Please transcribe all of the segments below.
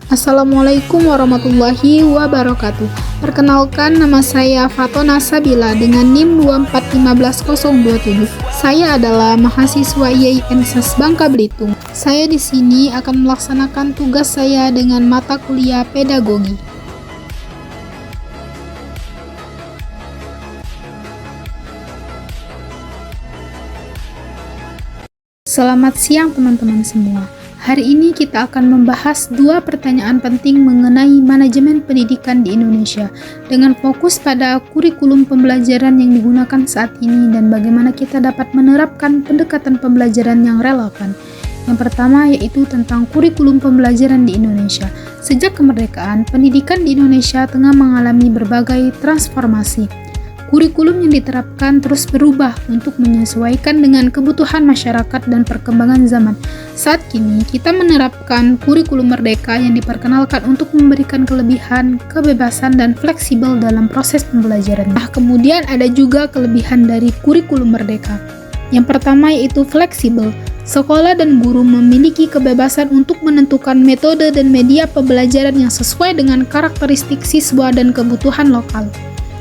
Assalamualaikum warahmatullahi wabarakatuh. Perkenalkan, nama saya Fatona Sabila dengan NIM 2415027. Saya adalah mahasiswa IAIN SES Bangka Belitung. Saya di sini akan melaksanakan tugas saya dengan mata kuliah pedagogi. Selamat siang teman-teman semua. Hari ini kita akan membahas dua pertanyaan penting mengenai manajemen pendidikan di Indonesia dengan fokus pada kurikulum pembelajaran yang digunakan saat ini dan bagaimana kita dapat menerapkan pendekatan pembelajaran yang relevan. Yang pertama yaitu tentang kurikulum pembelajaran di Indonesia. Sejak kemerdekaan, pendidikan di Indonesia tengah mengalami berbagai transformasi. Kurikulum yang diterapkan terus berubah untuk menyesuaikan dengan kebutuhan masyarakat dan perkembangan zaman. Saat kini, kita menerapkan kurikulum merdeka yang diperkenalkan untuk memberikan kelebihan, kebebasan, dan fleksibel dalam proses pembelajaran. Kemudian ada juga kelebihan dari kurikulum merdeka. Yang pertama yaitu fleksibel. Sekolah dan guru memiliki kebebasan untuk menentukan metode dan media pembelajaran yang sesuai dengan karakteristik siswa dan kebutuhan lokal.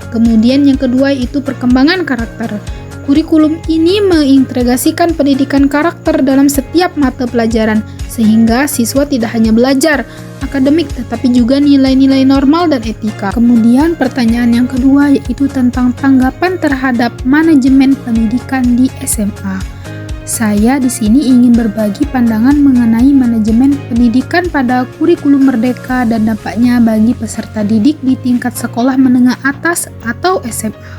Kemudian yang kedua yaitu perkembangan karakter. Kurikulum ini mengintegrasikan pendidikan karakter dalam setiap mata pelajaran, sehingga siswa tidak hanya belajar akademik tetapi juga nilai-nilai normal dan etika. Kemudian pertanyaan yang kedua yaitu tentang tanggapan terhadap manajemen pendidikan di SMA. Saya di sini ingin berbagi pandangan mengenai manajemen pendidikan pada kurikulum merdeka dan dampaknya bagi peserta didik di tingkat sekolah menengah atas atau SMA.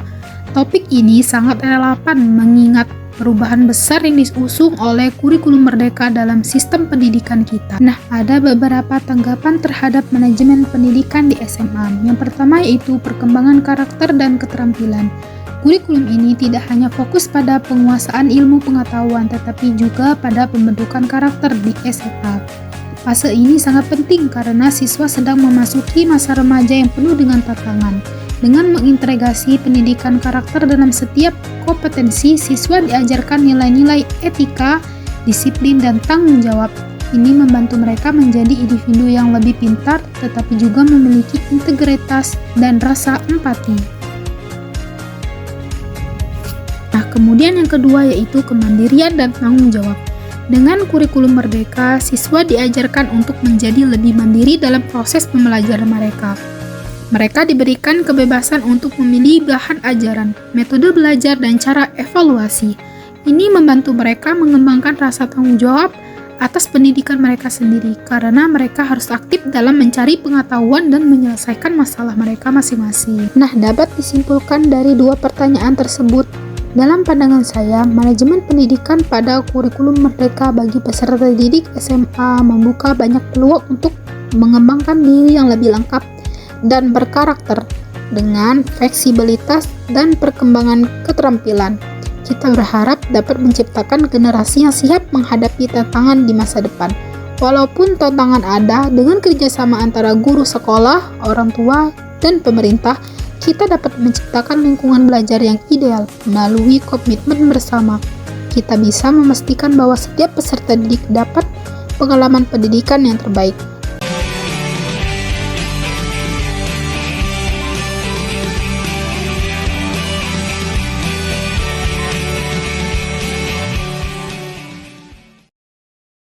Topik ini sangat relevan mengingat perubahan besar yang diusung oleh kurikulum merdeka dalam sistem pendidikan kita. Ada beberapa tanggapan terhadap manajemen pendidikan di SMA. Yang pertama yaitu perkembangan karakter dan keterampilan. Kurikulum ini tidak hanya fokus pada penguasaan ilmu pengetahuan, tetapi juga pada pembentukan karakter di SMA. Fase ini sangat penting karena siswa sedang memasuki masa remaja yang penuh dengan tantangan. Dengan mengintegrasi pendidikan karakter dalam setiap kompetensi, siswa diajarkan nilai-nilai etika, disiplin, dan tanggung jawab. Ini membantu mereka menjadi individu yang lebih pintar, tetapi juga memiliki integritas dan rasa empati. Kemudian yang kedua yaitu kemandirian dan tanggung jawab. Dengan kurikulum merdeka, siswa diajarkan untuk menjadi lebih mandiri dalam proses pembelajaran mereka. Mereka diberikan kebebasan untuk memilih bahan ajaran, metode belajar, dan cara evaluasi. Ini membantu mereka mengembangkan rasa tanggung jawab atas pendidikan mereka sendiri, karena mereka harus aktif dalam mencari pengetahuan dan menyelesaikan masalah mereka masing-masing. Dapat disimpulkan dari dua pertanyaan tersebut. Dalam pandangan saya, manajemen pendidikan pada kurikulum merdeka bagi peserta didik SMA membuka banyak peluang untuk mengembangkan diri yang lebih lengkap dan berkarakter dengan fleksibilitas dan perkembangan keterampilan. Kita berharap dapat menciptakan generasi yang siap menghadapi tantangan di masa depan. Walaupun tantangan ada, dengan kerjasama antara guru sekolah, orang tua, dan pemerintah, kita dapat menciptakan lingkungan belajar yang ideal. Melalui komitmen bersama, kita bisa memastikan bahwa setiap peserta didik dapat pengalaman pendidikan yang terbaik.